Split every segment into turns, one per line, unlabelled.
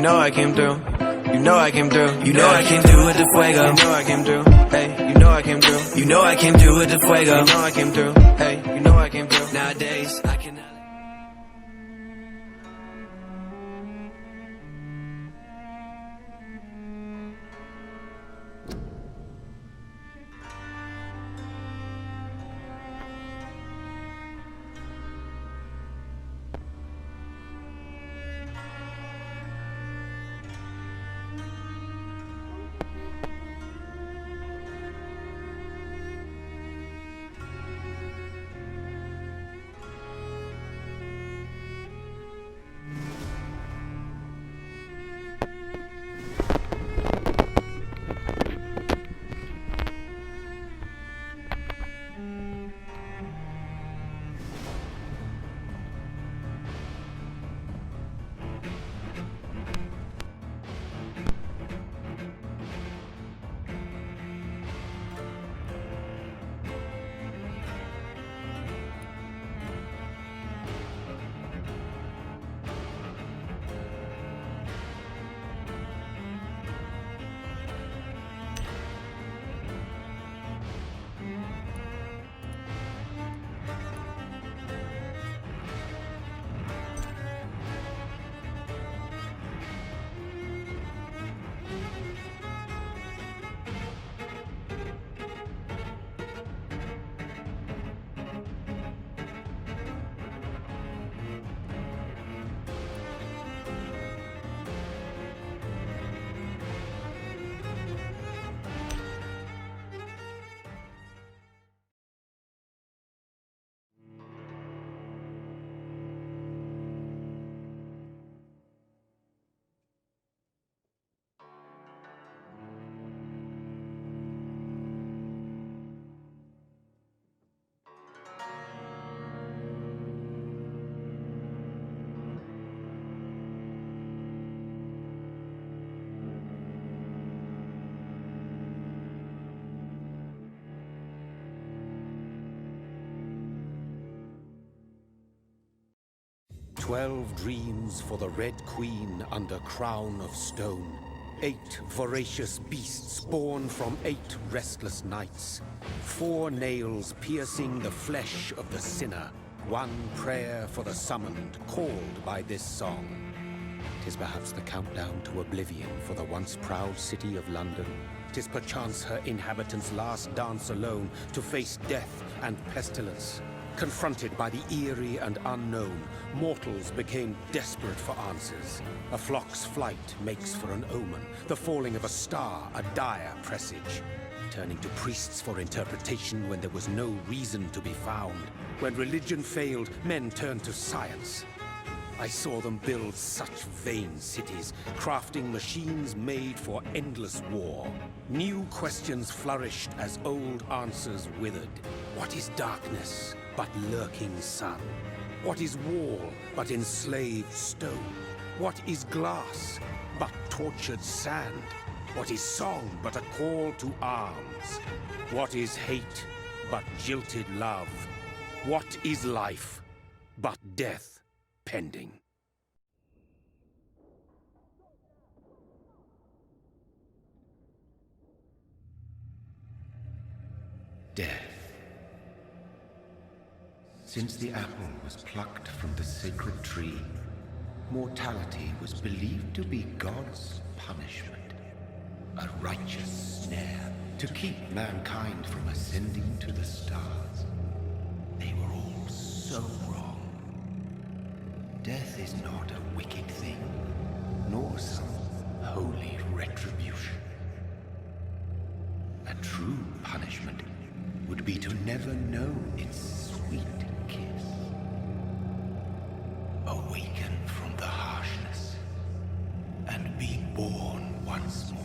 know I came through. You know I came through. You know I came through with the fuego. You know I came through. Hey, you know I came through. You know I came through with the fuego. You know I came through. Hey, you know I came through. Nowadays, I cannot.
"12 dreams for the Red Queen under crown of stone. 8 voracious beasts born from 8 restless nights. 4 nails piercing the flesh of the sinner. 1 prayer for the summoned, called by this song. 'Tis perhaps the countdown to oblivion for the once proud city of London. 'Tis perchance her inhabitants' last dance alone to face death and pestilence. Confronted by the eerie and unknown, mortals became desperate for answers. A flock's flight makes for an omen, the falling of a star a dire presage. Turning to priests for interpretation when there was no reason to be found. When religion failed, men turned to science. I saw them build such vain cities, crafting machines made for endless war. New questions flourished as old answers withered. What is darkness but lurking sun? What is wall but enslaved stone? What is glass but tortured sand? What is song but a call to arms? What is hate but jilted love? What is life but death pending?
Death. Since the apple was plucked from the sacred tree, mortality was believed to be God's punishment, a righteous snare to keep mankind from ascending to the stars. They were all so wrong. Death is not a wicked thing, nor some holy retribution. A true punishment would be to never know its sweet kiss. Awaken from the harshness and be born once more.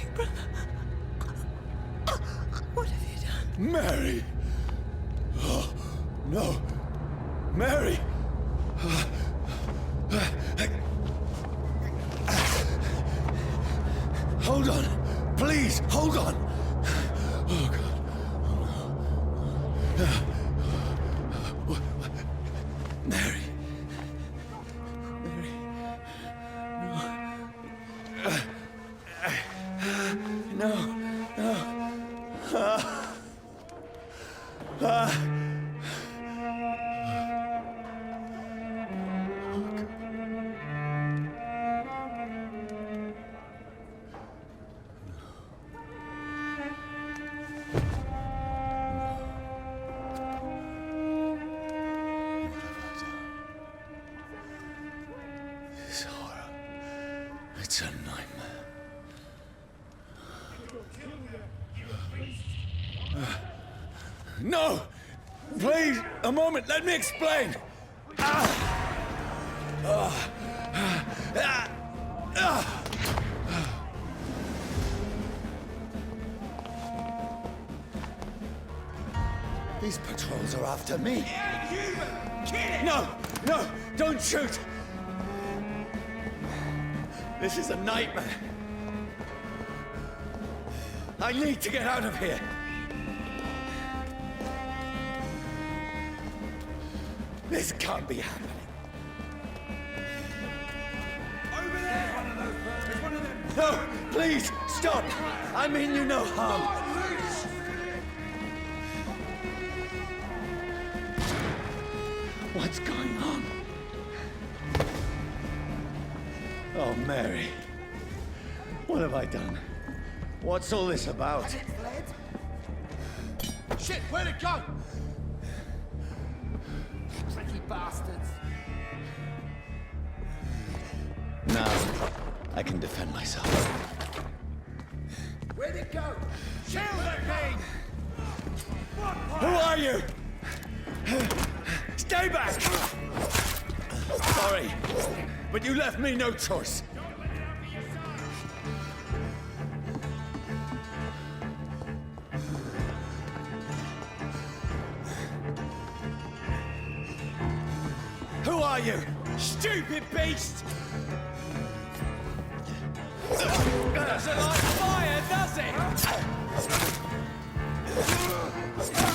Mary, brother. What have you done?
Mary! Oh, no! Mary! Hold on! Please, hold on! Oh, God. Mary. Mary. No. No. This horror. It's a nightmare. No! Please, a moment, let me explain! These patrols are after me. No! No! Don't shoot! This is a nightmare. I need to get out of here. This can't be happening. Over there! There's one of them! No! Please! Stop! I mean you no harm. What's going on? Oh, Mary. What have I done? What's all this about?
Has it fled?
Shit, where'd it go?
Tricky bastards.
Now, I can defend myself.
Where'd it go?
Shield at me! Who are you? Stay back! Sorry, but you left me no choice. Who are you? Stupid beast! Doesn't like fire, does it?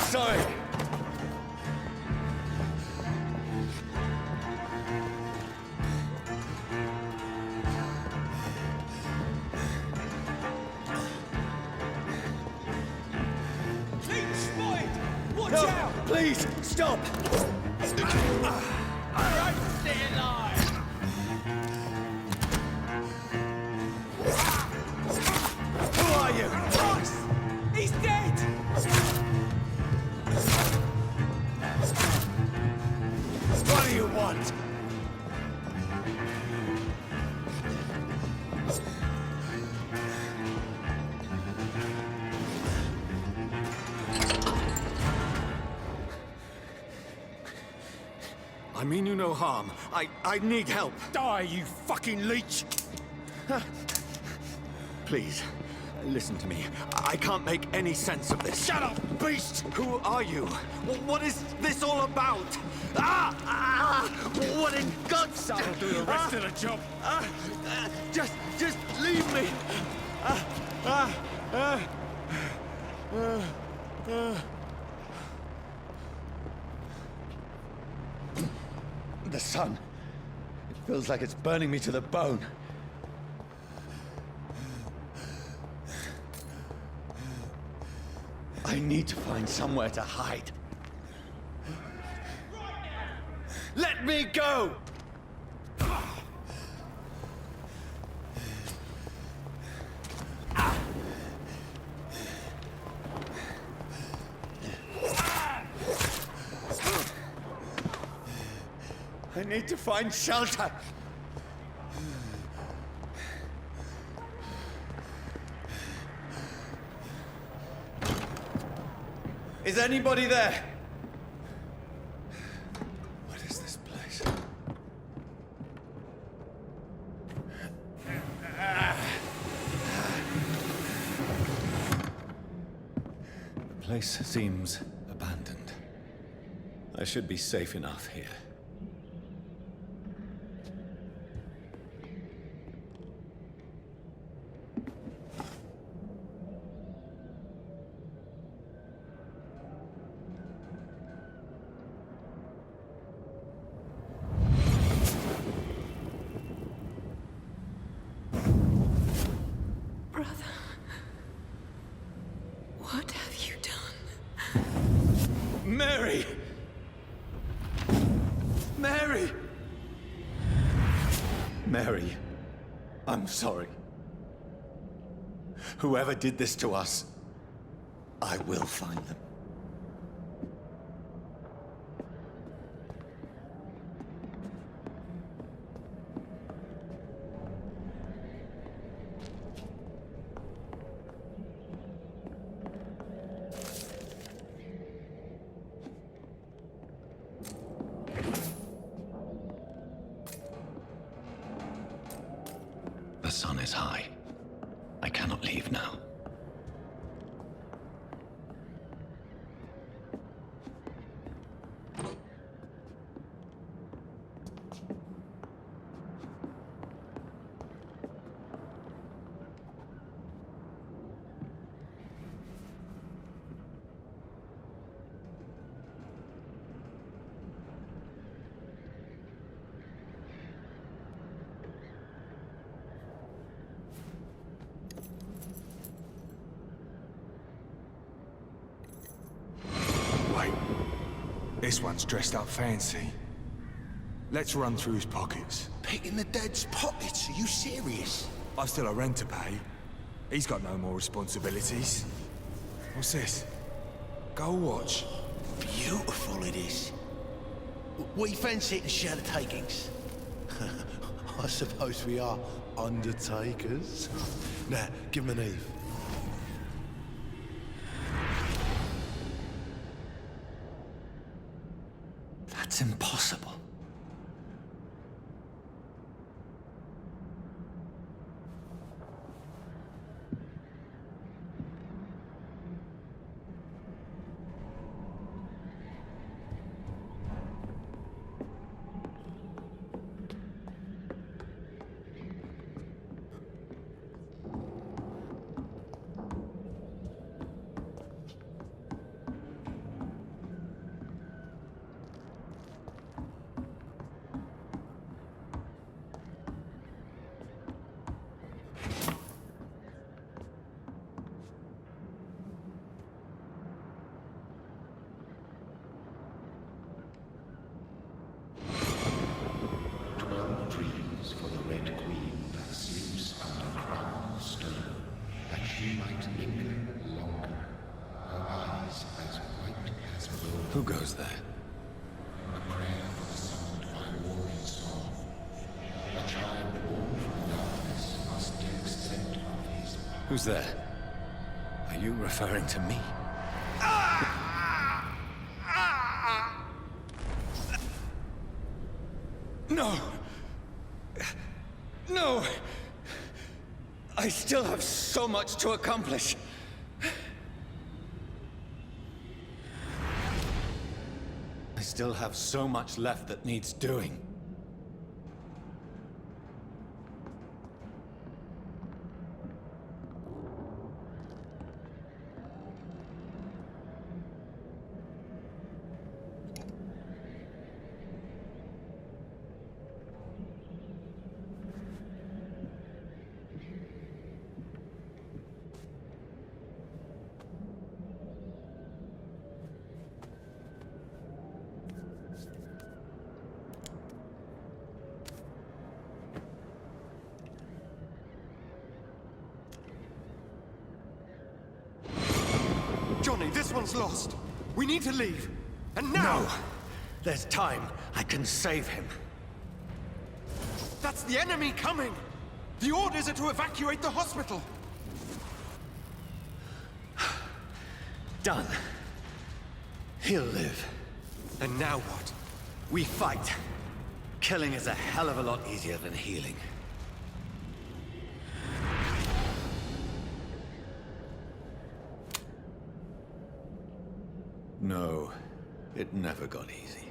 Sorry.
Watch
No,
out!
please, stop!
Alright, stay alive!
Who are you?
Fox! He's dead!
What do you want? I mean you no harm. I need help.
Die, you fucking leech!
Please, listen to me. I can't make any sense of this.
Shut up, beast!
Who are you? What is this all about? What in God's
That'll do the rest of the job.
Just leave me. The sun. It feels like it's burning me to the bone. I need to find somewhere to hide. Let me go! I need to find shelter. Is anybody there? What is this place? place seems abandoned. I should be safe enough here.
Brother, what have you done?
Mary! Mary! Mary, I'm sorry. Whoever did this to us, I will find them.
The sun is high. I cannot leave now.
This one's dressed up fancy. Let's run through his pockets.
Picking the dead's pockets? Are you serious?
I've still a rent to pay. He's got no more responsibilities. What's this? Gold watch.
Beautiful it is. We fancy it and share the takings. I suppose we are undertakers. Now, give him an Eve.
That's impossible.
For the Red Queen that sleeps under crown of stone, that she might linger longer, her eyes as white as wool.
Who goes there?
A prayer for the summoned by warring song. A child born from darkness must take scent of his power.
Who's there? Are you referring to me? No! No! I still have so much to accomplish. I still have so much left that needs doing.
Johnny, this one's lost. We need to leave. And now!
No! There's time. I can save him.
That's the enemy coming! The orders are to evacuate the hospital!
Done. He'll live.
And now what?
We fight. Killing is a hell of a lot easier than healing.
No, it never got easy.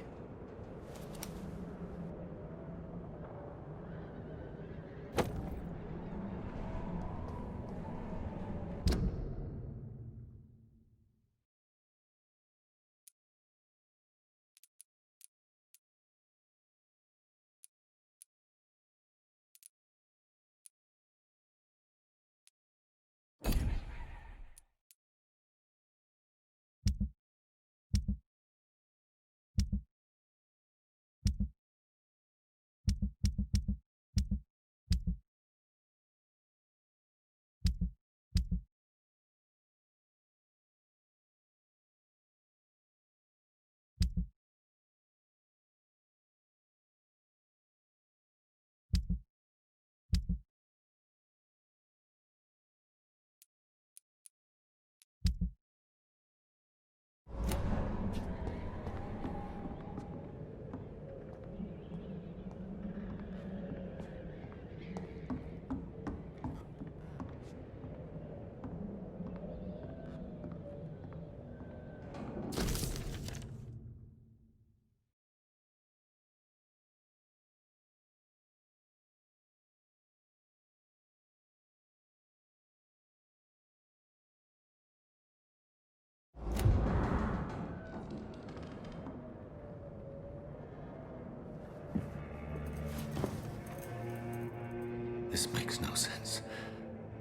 This makes no sense.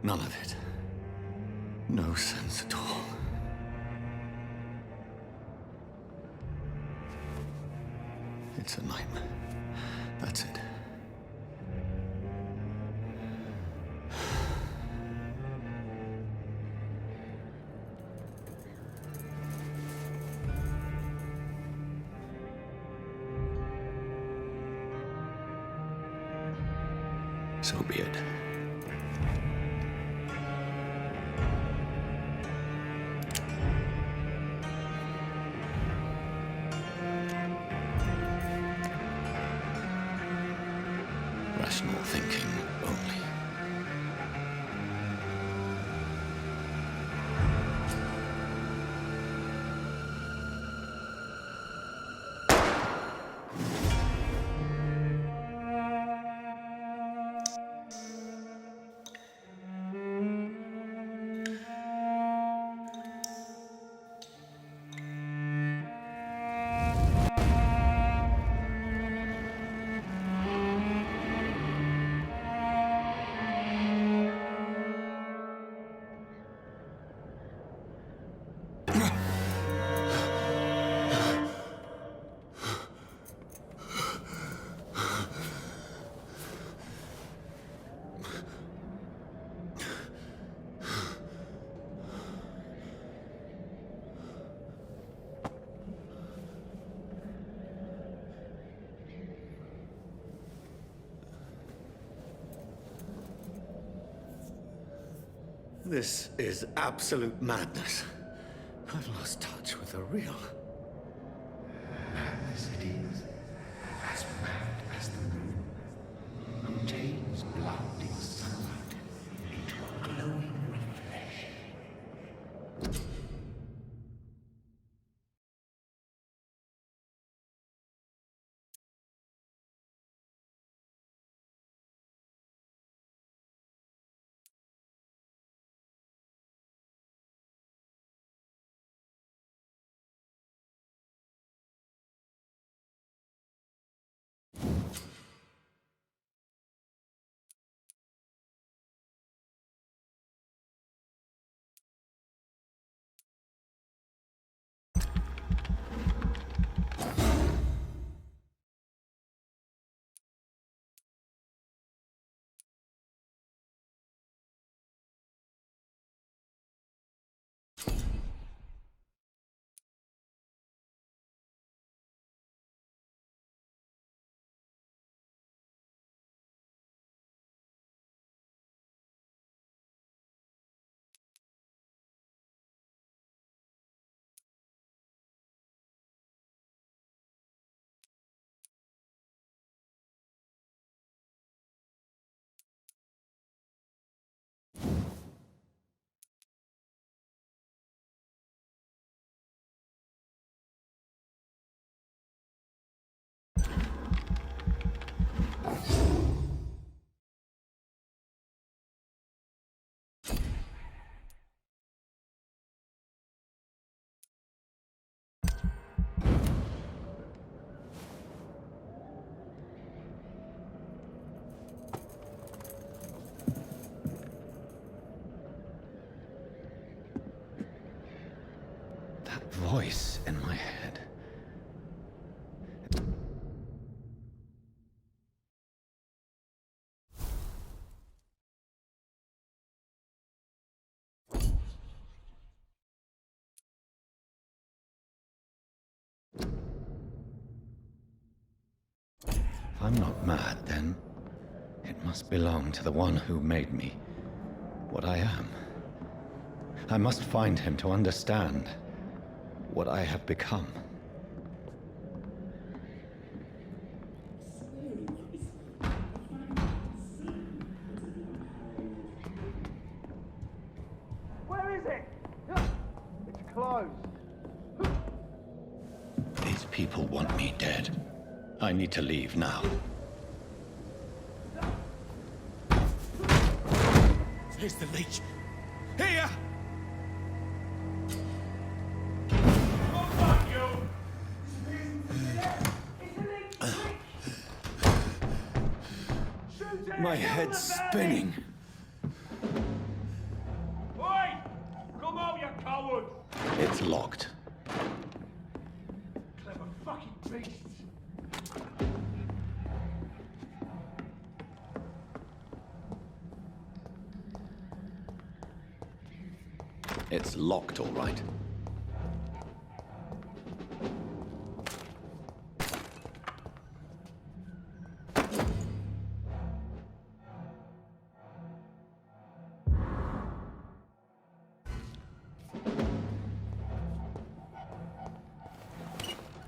None of it. No sense at all. It's a nightmare. That's it. So be it. Rational thinking only.
This is absolute madness. I've lost touch with the real.
Madness it is. As mad as the moon, who takes blood in sunlight into a glowing reflection.
voice in my head. If I'm not mad, then it must belong to the one who made me what I am. I must find him to understand what I have become.
Where is it? It's closed.
These people want me dead. I need to leave now.
Here's the leech. Here! My head's spinning.
Oi! Come out, you coward!
It's locked.
Clever fucking beasts!
It's locked, all right.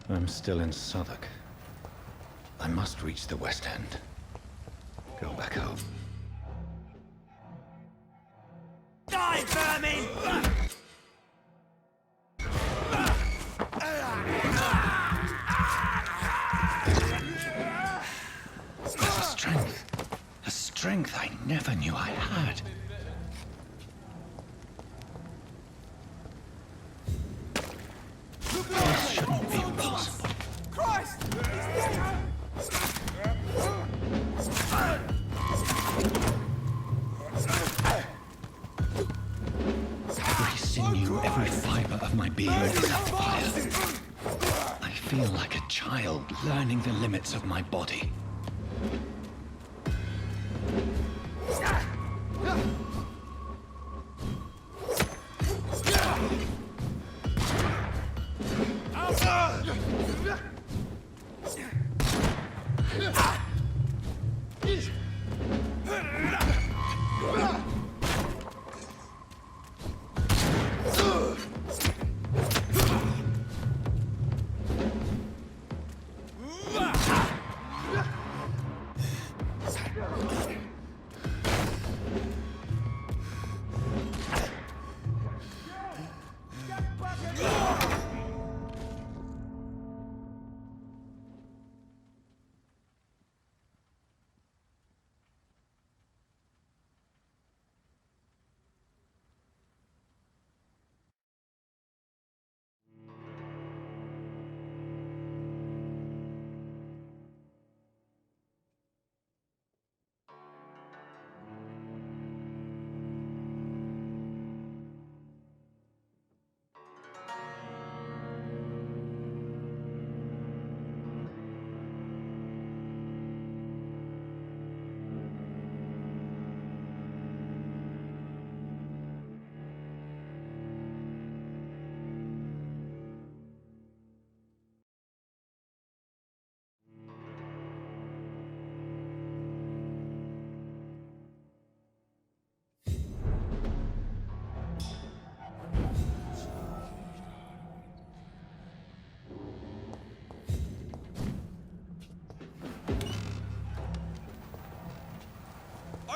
I'm still in Southwark. I must reach the West End. Go back home.
Die, vermin!
There's a strength I never knew I had. This shouldn't be possible.
Christ!
Every sinew, every fiber of my being is afire. I feel like a child learning the limits of my body.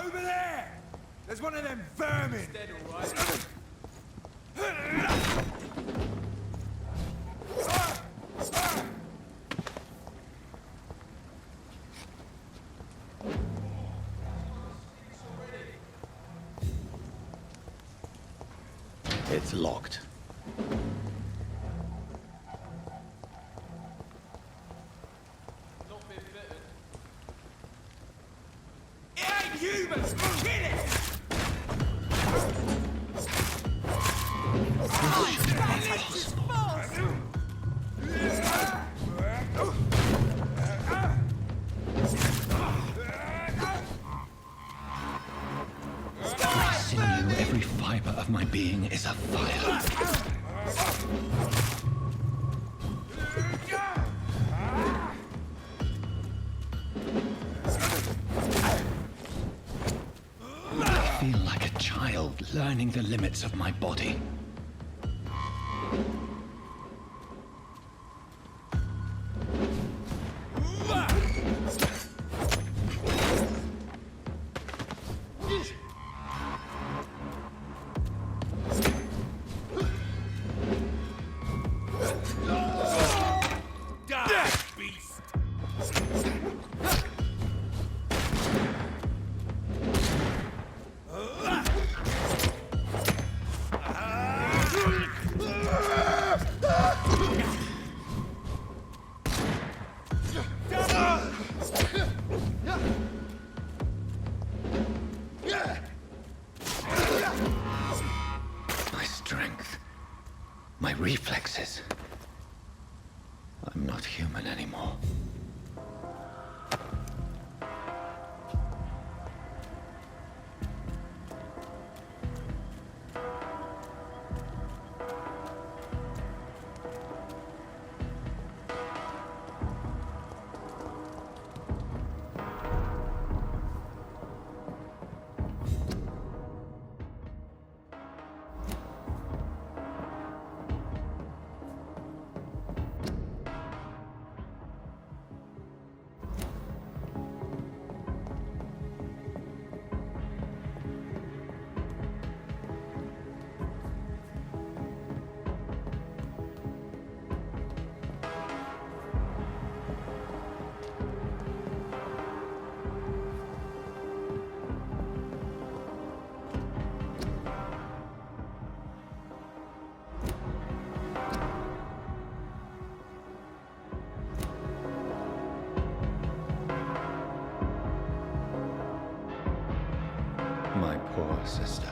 Over there! There's one of them vermin!
Dead, all right.
It's locked.
Not been bitten.
It ain't human! Kill it!
This shouldn't be possible. being is a fire. I feel like a child learning the limits of my body. My strength, my reflexes. I'm not human anymore. My poor sister.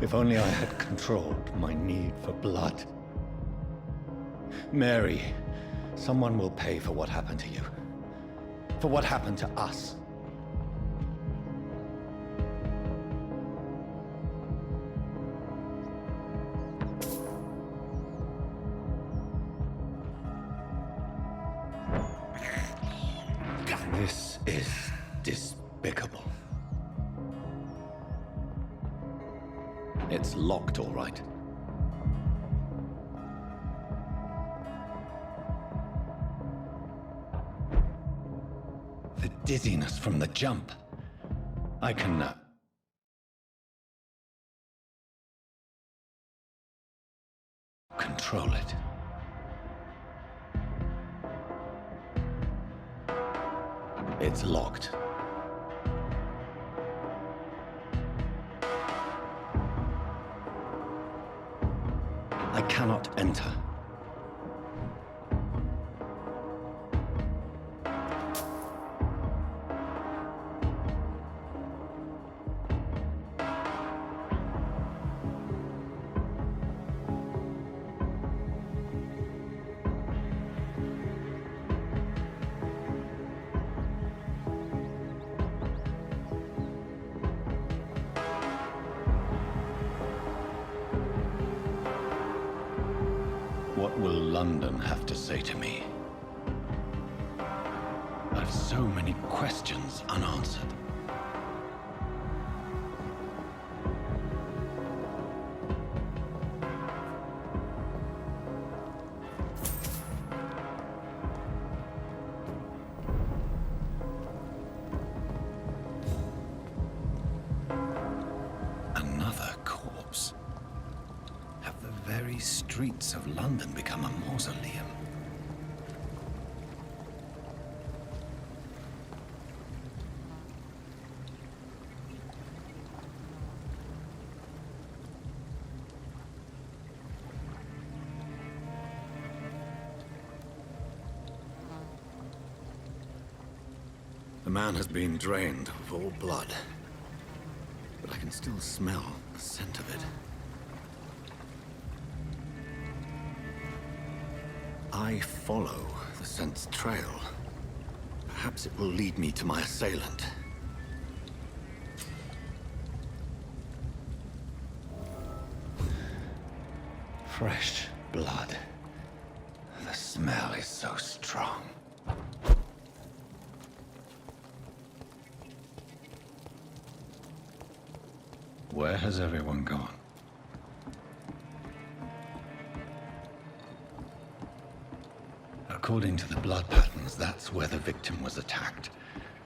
If only I had controlled my need for blood. Mary, someone will pay for what happened to you. For what happened to us. This is despicable. It's locked, all right. The dizziness from the jump. I can, control it. It's locked. I cannot enter. What will London have to say to me? I've so many questions unanswered. Another corpse. Have the very streets of London become a mausoleum? The man has been drained of all blood, but I can still smell the scent of it. I follow the scent's trail. Perhaps it will lead me to my assailant. Fresh blood. The smell is so strong. Where has everyone gone? According to the blood patterns, that's where the victim was attacked.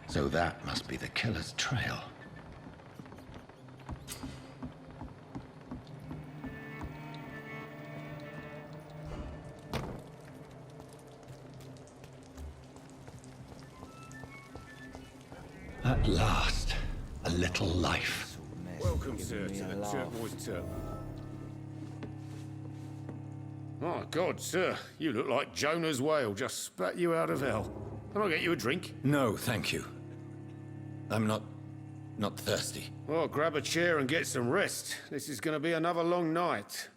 So that must be the killer's trail. At last, a little life.
Welcome, sir, to the Turquoise Turtle. Oh, God, sir, you look like Jonah's whale just spat you out of hell. Can I get you a drink?
No, thank you. I'm not thirsty.
Well, grab a chair and get some rest. This is going to be another long night.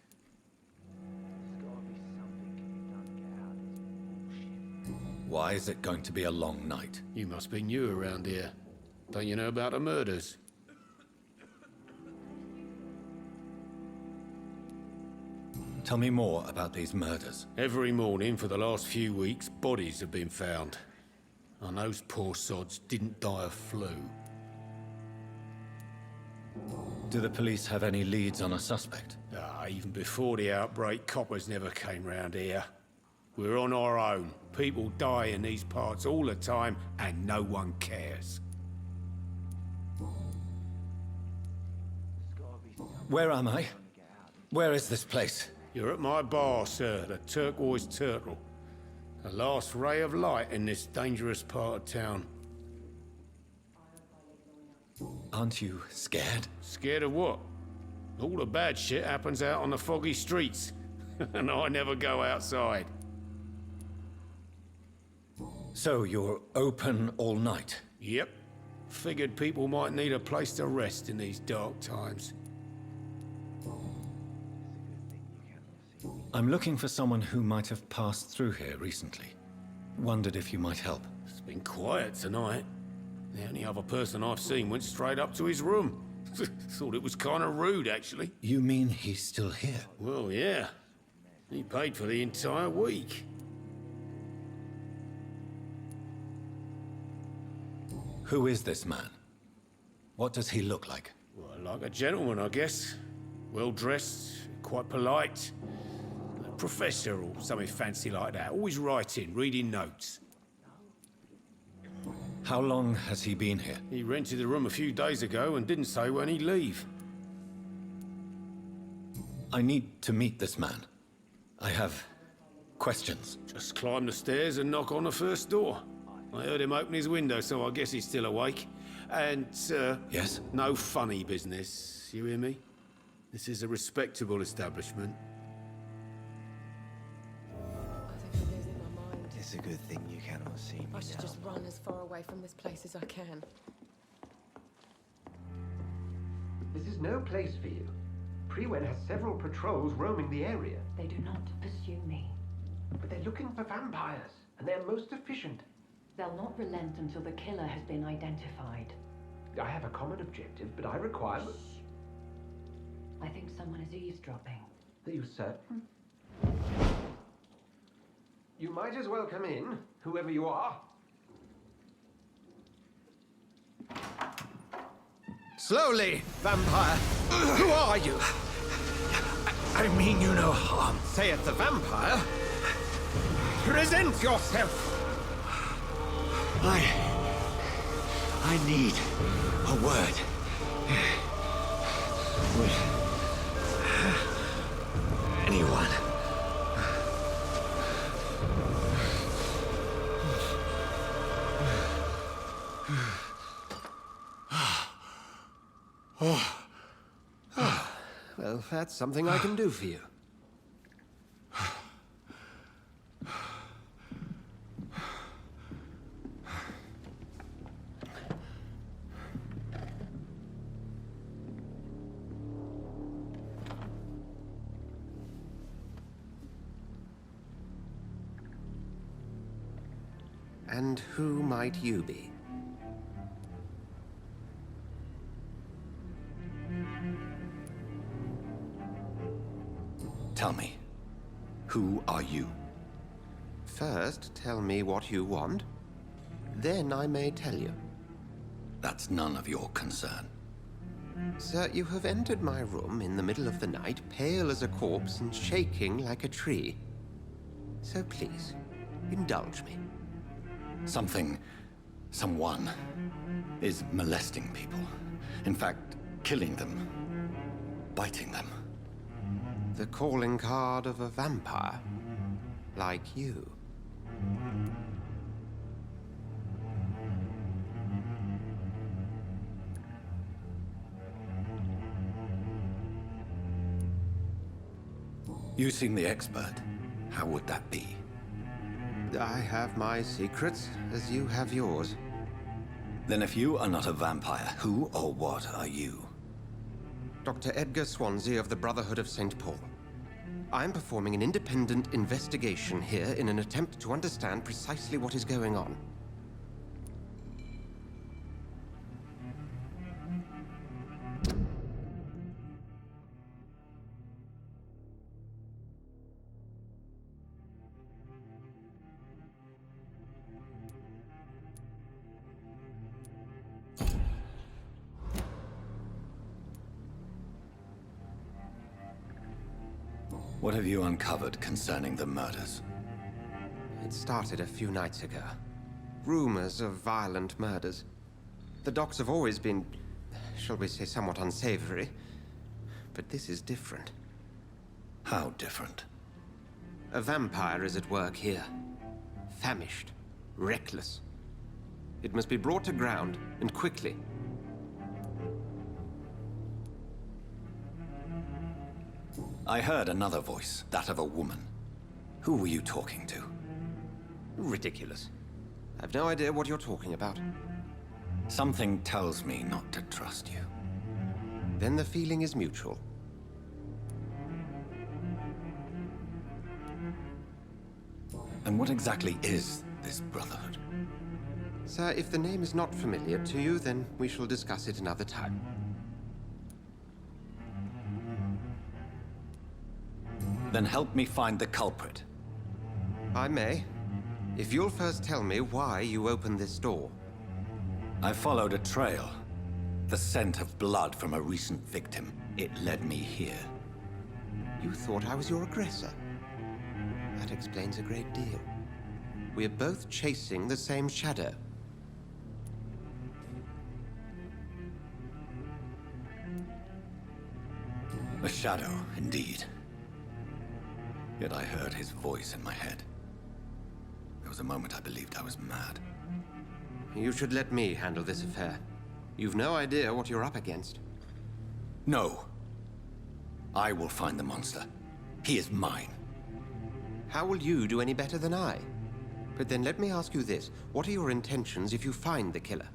Why is it going to be a long night?
You must be new around here. Don't you know about the murders?
Tell me more about these murders.
Every morning for the last few weeks, bodies have been found. And those poor sods didn't die of flu.
Do the police have any leads on a suspect?
Even before the outbreak, coppers never came round here. We're on our own. People die in these parts all the time, and no one cares.
Where am I? Where is this place?
You're at my bar, sir, the Turquoise Turtle. The last ray of light in this dangerous part of town.
Aren't you scared?
Scared of what? All the bad shit happens out on the foggy streets. And I never go outside.
So you're open all night?
Yep. Figured people might need a place to rest in these dark times.
I'm looking for someone who might have passed through here recently. Wondered if you might help.
It's been quiet tonight. The only other person I've seen went straight up to his room. Thought it was kind of rude, actually.
You mean he's still here?
Well, yeah. He paid for the entire week.
Who is this man? What does he look like?
Well, like a gentleman, I guess. Well-dressed, quite polite. A professor or something fancy like that. Always writing, reading notes.
How long has he been here?
He rented the room a few days ago and didn't say when he'd leave.
I need to meet this man. I have questions.
Just climb the stairs and knock on the first door. I heard him open his window, so I guess he's still awake. And,
Yes?
no funny business. You hear me? This is a respectable establishment.
I think I'm losing my mind.
It's a good thing you cannot see me
I should
now.
just run as far away from this place as I can.
This is no place for you. Prewen has several patrols roaming the area.
They do not pursue me.
But they're looking for vampires, and they're most efficient.
They'll not relent until the killer has been identified.
I have a common objective, but I require...
I think someone is eavesdropping.
Are you certain? You might as well come in, whoever you are.
Slowly, vampire. Who are you? I mean you no harm, saith the vampire. Present yourself.
I need a word. With anyone.
Well, that's something I can do for you. And who might you be?
Tell me, Who are you?
First, tell me what you want. Then I may tell you.
That's none of your concern.
Sir, you have entered my room in the middle of the night, pale as a corpse and shaking like a tree. So please, indulge me.
Someone is molesting people. In fact, killing them. Biting them.
The calling card of a vampire. Like you.
You seem the expert. How would that be?
I have my secrets, as you have yours.
Then if you are not a vampire, who or what are you?
Dr. Edgar Swansea of the Brotherhood of St. Paul. I'm performing an independent investigation here in an attempt to understand precisely what is going on.
What have you uncovered concerning the murders?
It started a few nights ago. Rumors of violent murders. The docs have always been, shall we say, somewhat unsavory. But this is different.
How different?
A vampire is at work here. Famished. Reckless. It must be brought to ground, and quickly.
I heard another voice, that of a woman. Who were you talking to?
Ridiculous. I've no idea what you're talking about.
Something tells me not to trust you.
Then the feeling is mutual.
And what exactly is this Brotherhood?
Sir, if the name is not familiar to you, then we shall discuss it another time.
Then help me find the culprit.
I may. If you'll first tell me why you opened this door.
I followed a trail. The scent of blood from a recent victim. It led me here.
You thought I was your aggressor? That explains a great deal. We're both chasing the same shadow.
A shadow, indeed. Yet I heard his voice in my head. There was a moment I believed I was mad.
You should let me handle this affair. You've no idea what you're up against.
No. I will find the monster. He is mine.
How will you do any better than I? But then let me ask you this. What are your intentions if you find the killer?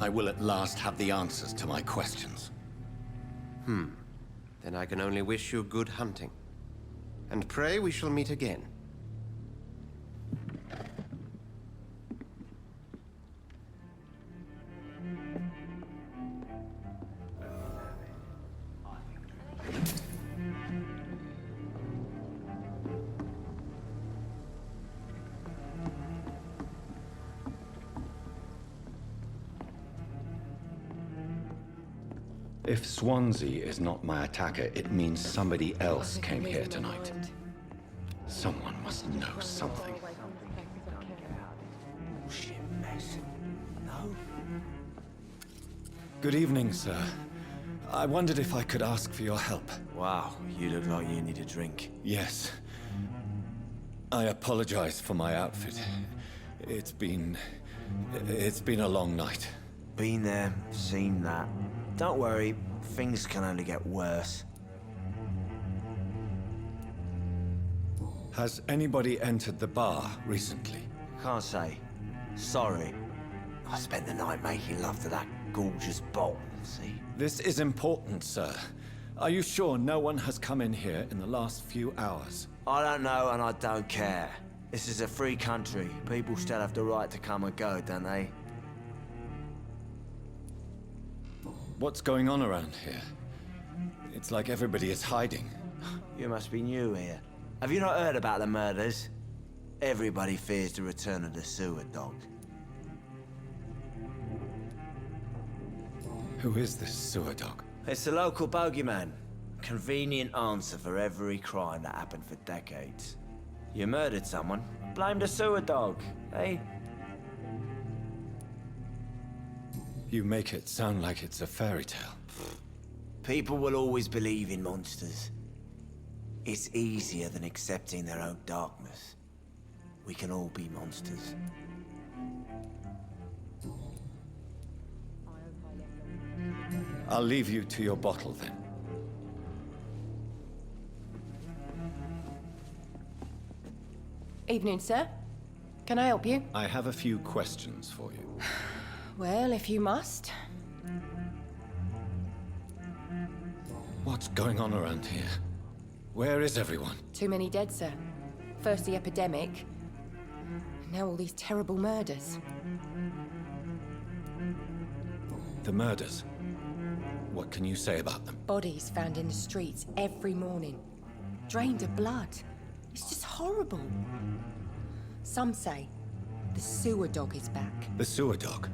I will at last have the answers to my questions.
Then I can only wish you good hunting. And pray we shall meet again.
If Swansea is not my attacker, it means somebody else came here tonight. Someone must know something.
Bullshit mess. No?
Good evening, sir. I wondered if I could ask for your help.
Wow, you look like you need a drink.
Yes. I apologize for my outfit. It's been a long night.
Been there, seen that. Don't worry, things can only get worse.
Has anybody entered the bar recently?
Can't say. Sorry. I spent the night making love to that gorgeous bolt, see?
This is important, sir. Are you sure no one has come in here in the last few hours?
I don't know and I don't care. This is a free country. People still have the right to come and go, don't they?
What's going on around here? It's like everybody is hiding.
You must be new here. Have you not heard about the murders? Everybody fears the return of the sewer dog.
Who is this sewer dog?
It's the local bogeyman. Convenient answer for every crime that happened for decades. You murdered someone, blame the sewer dog, eh?
You make it sound like it's a fairy tale.
People will always believe in monsters. It's easier than accepting their own darkness. We can all be monsters.
I'll leave you to your bottle then.
Evening, sir. Can I help you?
I have a few questions for you.
Well, if you must.
What's going on around here? Where is everyone?
Too many dead, sir. First the epidemic, now all these terrible murders.
The murders? What can you say about them?
Bodies found in the streets every morning. Drained of blood. It's just horrible. Some say the sewer dog is back.
The sewer dog?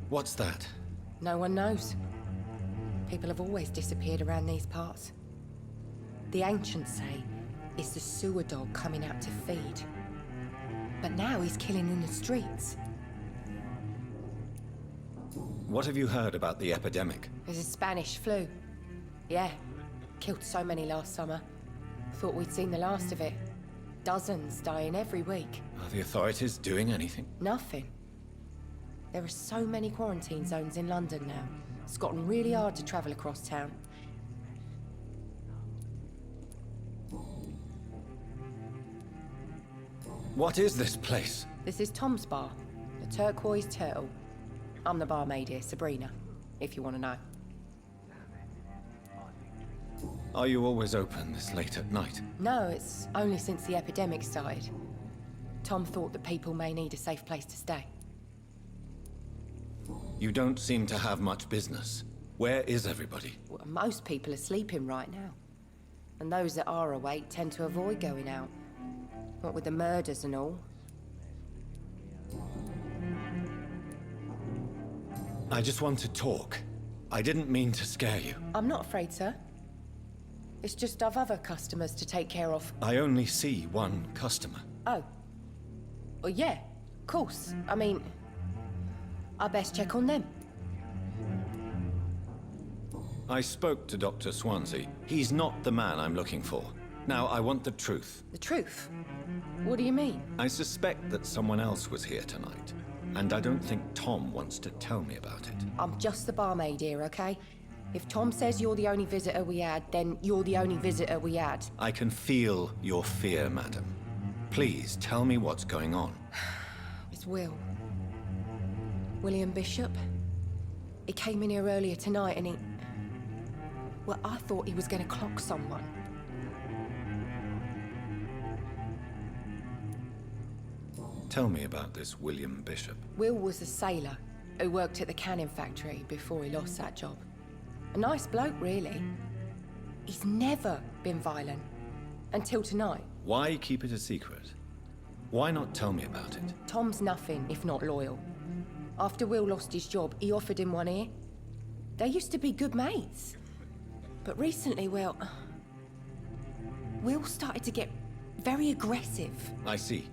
What's that?
No one knows. People have always disappeared around these parts. The ancients say it's the sewer dog coming out to feed. But now he's killing in the streets.
What have you heard about the epidemic?
There's a Spanish flu. Yeah, killed so many last summer. Thought we'd seen the last of it. Dozens dying every week.
Are the authorities doing anything?
Nothing. There are so many quarantine zones in London now. It's gotten really hard to travel across town.
What is this place?
This is Tom's bar, the Turquoise Turtle. I'm the barmaid here, Sabrina, if you want to know.
Are you always open this late at night?
No, it's only since the epidemic started. Tom thought that people may need a safe place to stay.
You don't seem to have much business. Where is everybody?
Well, most people are sleeping right now. And those that are awake tend to avoid going out. What with the murders and all.
I just want to talk. I didn't mean to scare you.
I'm not afraid, sir. It's just I've other customers to take care of.
I only see one customer.
Oh. Well, yeah, of course. I mean, I best check on them.
I spoke to Dr. Swansea. He's not the man I'm looking for. Now, I want the truth.
The truth? What do you mean?
I suspect that someone else was here tonight. And I don't think Tom wants to tell me about it.
I'm just the barmaid here, okay? If Tom says you're the only visitor we had, then you're the only visitor we had.
I can feel your fear, madam. Please, tell me what's going on.
It's Will. William Bishop. He came in here earlier tonight and he... Well, I thought he was going to clock someone.
Tell me about this William Bishop.
Will was a sailor who worked at the canning factory before he lost that job. A nice bloke, really. He's never been violent. Until tonight.
Why keep it a secret? Why not tell me about it?
Tom's nothing if not loyal. After Will lost his job, he offered him one ear. They used to be good mates. But recently, well... Will started to get very aggressive.
I see.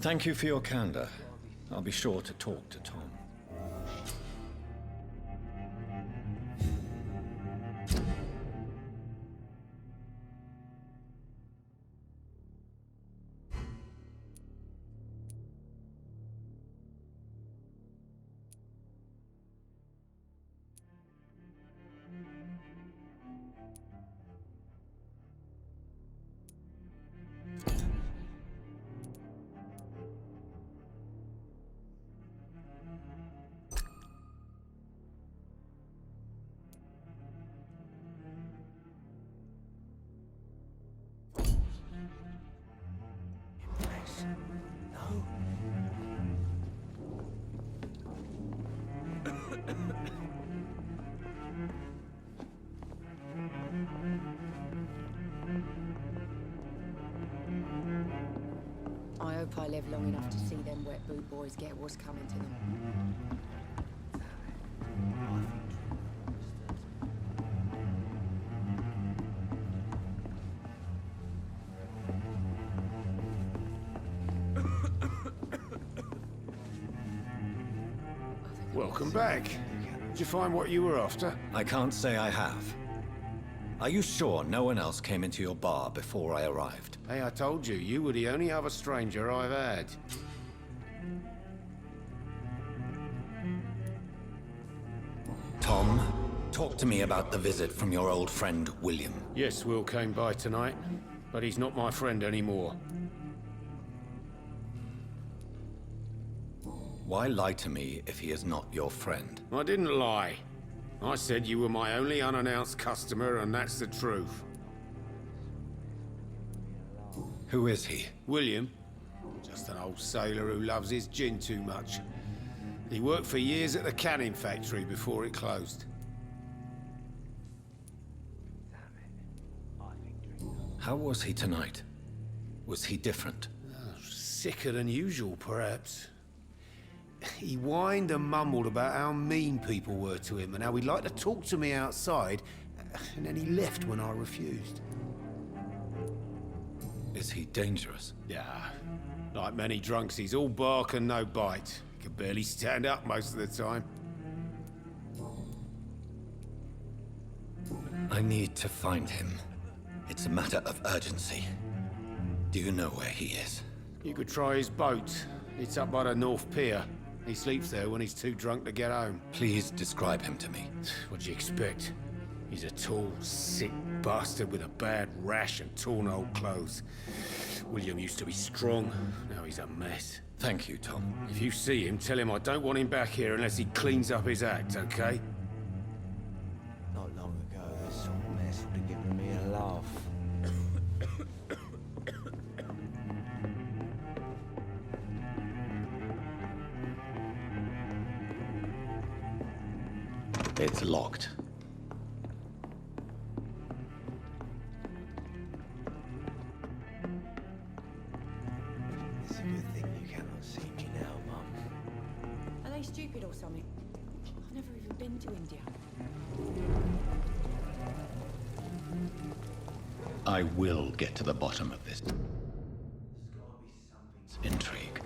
Thank you for your candor. I'll be sure to talk to Tom.
hope I live long enough to see them wet boot boys get what's coming to them.
Welcome back. Did you find what you were after?
I can't say I have. Are you sure no one else came into your bar before I arrived?
Hey, I told you were the only other stranger I've had.
Tom, talk to me about the visit from your old friend, William.
Yes, Will came by tonight, but he's not my friend anymore.
Why lie to me if he is not your friend?
I didn't lie. I said you were my only unannounced customer, and that's the truth.
Who is he?
William. Just an old sailor who loves his gin too much. He worked for years at the canning factory before it closed.
How was he tonight? Was he different?
Sicker than usual, perhaps. He whined and mumbled about how mean people were to him and how he'd like to talk to me outside, and then he left when I refused.
Is he dangerous?
Yeah. Like many drunks, he's all bark and no bite. He can barely stand up most of the time.
I need to find him. It's a matter of urgency. Do you know where he is?
You could try his boat. It's up by the North Pier. He sleeps there when he's too drunk to get home.
Please describe him to me.
What do you expect? He's a tall, sick bastard with a bad rash and torn old clothes. William used to be strong. Now he's a mess.
Thank you, Tom.
If you see him, tell him I don't want him back here unless he cleans up his act, okay?
Not long ago, this sort of mess would have given me a laugh.
It's locked.
It's a good thing you cannot see me now, Mum.
Are they stupid or something? I've never even been to India.
I will get to the bottom of this intrigue.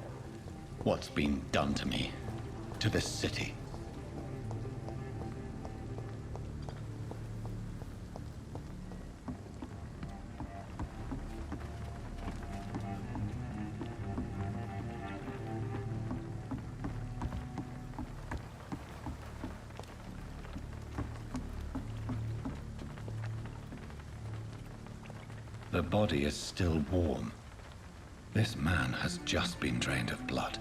What's been done to me, to this city? The body is still warm. This man has just been drained of blood.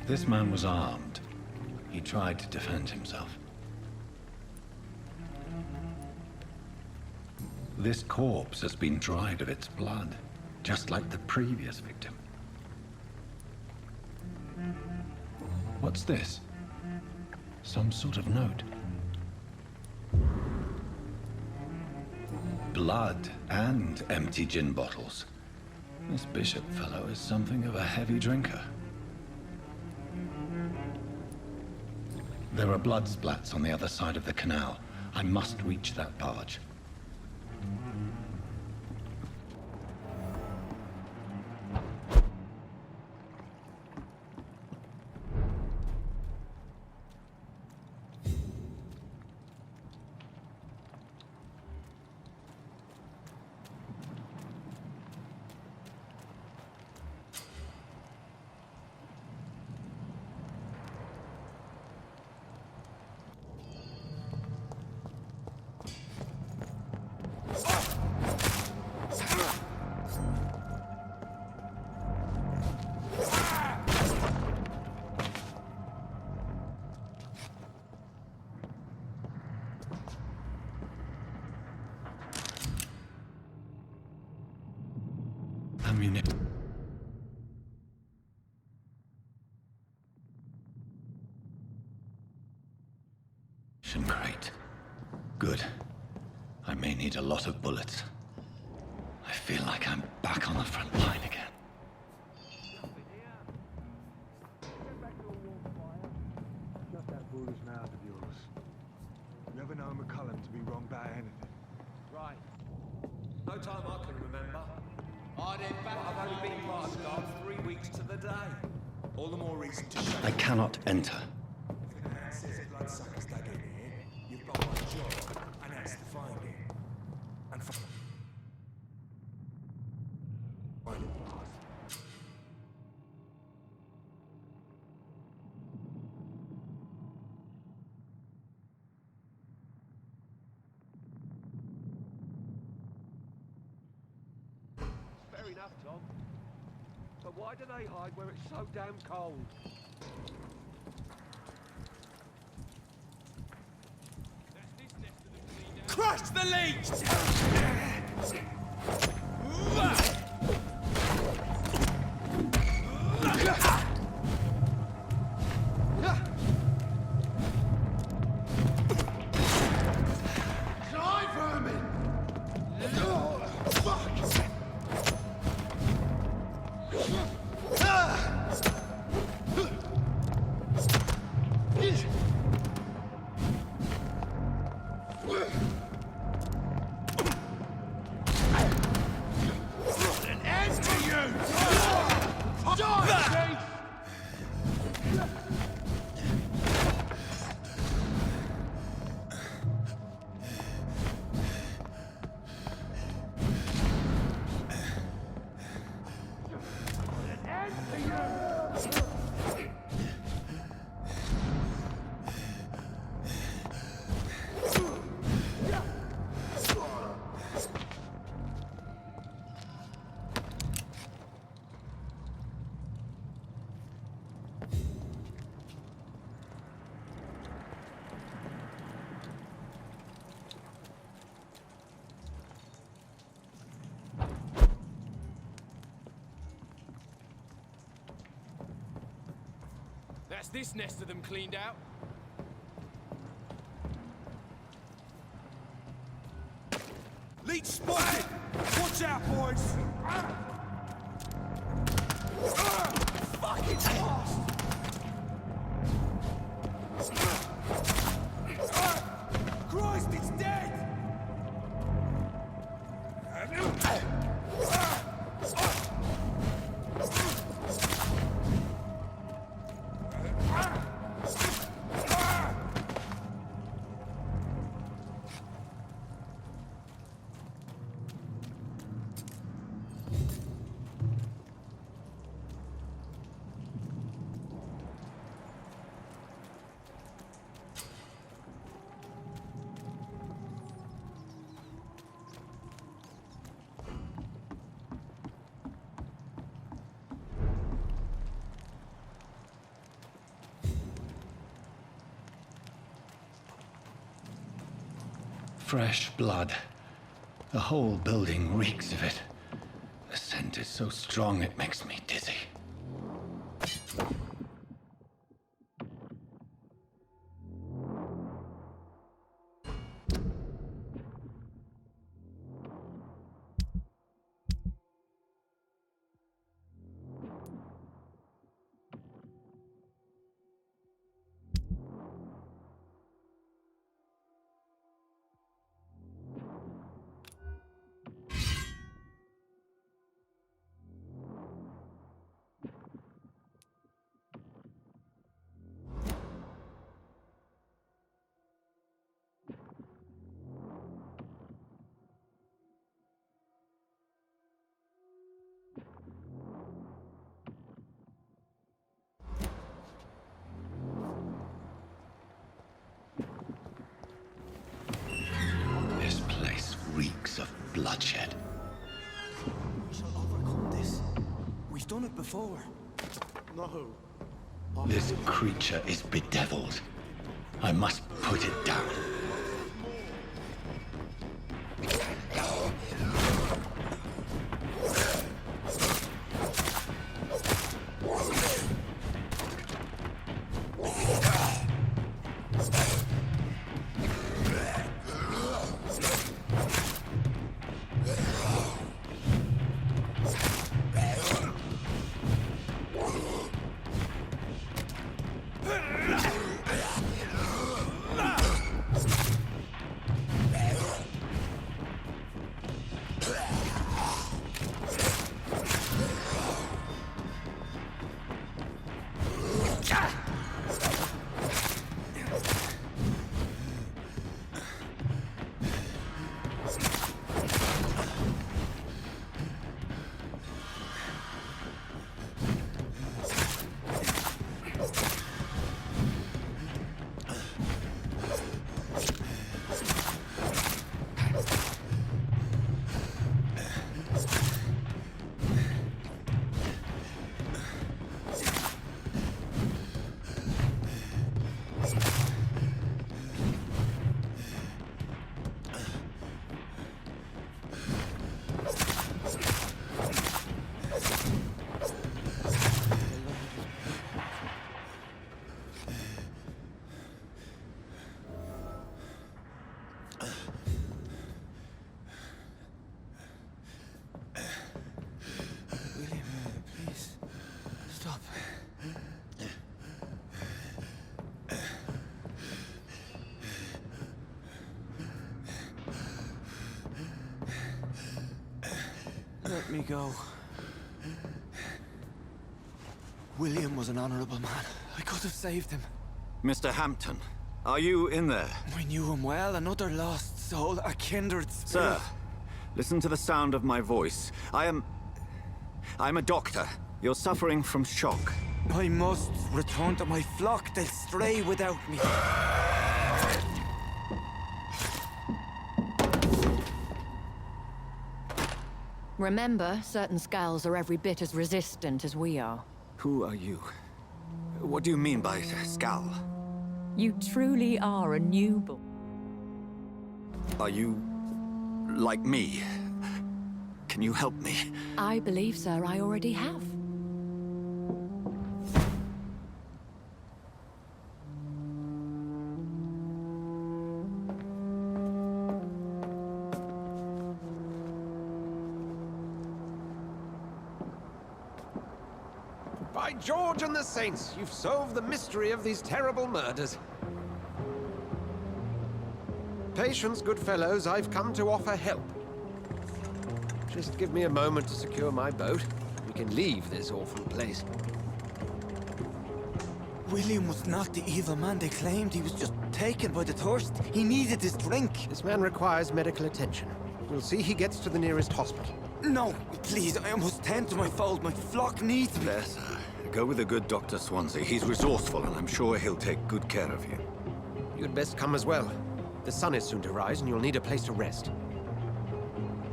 This man was armed. He tried to defend himself. This corpse has been dried of its blood, just like the previous victim. What's this? Some sort of note. Blood and empty gin bottles. This bishop fellow is something of a heavy drinker. There are blood splats on the other side of the canal. I must reach that barge. Ammunition. Crate. Good. I may need a lot of bullets. I feel like I'm back on the front line again.
Shut that foolish mouth of yours. You ever know McCullum to be wrong about anything?
Right. No time I can remember. I'd head back. I've only been part of the guard 3 weeks to the day.
All the more reason to shut
I cannot enter.
If the man says bloodsuckers dug in here, you've got one job, and that's to find it. And find it.
Fair enough, Tom. But why do they hide where it's so damn cold?
Crush the leech!
Fly, vermin! Oh, fuck!
An end to you!
Die,
That's this nest of them cleaned out.
Leech spotted! Watch out, boys!
fucking fast!
Christ, it's dead!
Fresh blood. The whole building reeks of it. The scent is so strong it makes me dizzy. Reeks of bloodshed.
We shall overcome this. We've done it before.
No.
This creature is bedeviled. I must put it down.
me go. William was an honorable man. I could have saved him.
Mr. Hampton, are you in there?
I knew him well, another lost soul, a kindred spirit.
Sir, listen to the sound of my voice. I'm a doctor. You're suffering from shock.
I must return to my flock. They'll stray without me.
Remember, certain skulls are every bit as resistant as we are.
Who are you? What do you mean by Skal?
You truly are a newborn.
Are you like me? Can you help me?
I believe, sir, I already have.
By George and the Saints, you've solved the mystery of these terrible murders. Patience, good fellows, I've come to offer help. Just give me a moment to secure my boat. We can leave this awful place.
William was not the evil man they claimed. He was just taken by the thirst. He needed his drink.
This man requires medical attention. We'll see he gets to the nearest hospital.
No, please, I must tend to my fold. My flock needs me.
There, sir. Go with the good Dr. Swansea. He's resourceful, and I'm sure he'll take good care of you.
You'd best come as well. The sun is soon to rise, and you'll need a place to rest.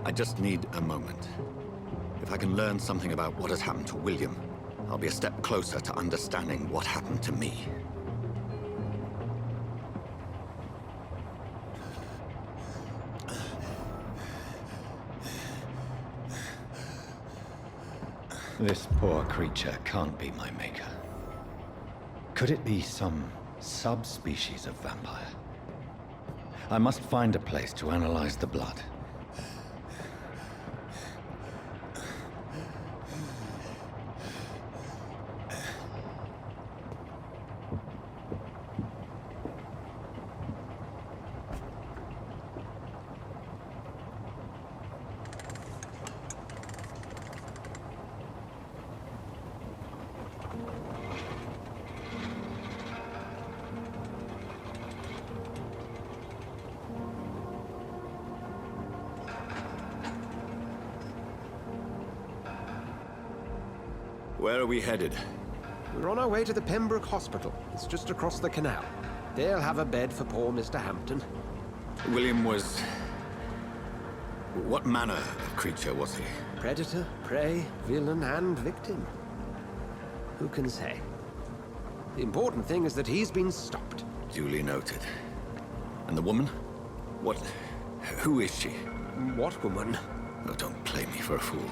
I just need a moment. If I can learn something about what has happened to William, I'll be a step closer to understanding what happened to me. This poor creature can't be my maker. Could it be some subspecies of vampire? I must find a place to analyze the blood. Where are we headed?
We're on our way to the Pembroke Hospital. It's just across the canal. They'll have a bed for poor Mr. Hampton.
William was... what manner of creature was he?
Predator, prey, villain, and victim. Who can say? The important thing is that he's been stopped.
Duly noted. And the woman? What... who is she?
What woman?
Oh, don't play me for a fool.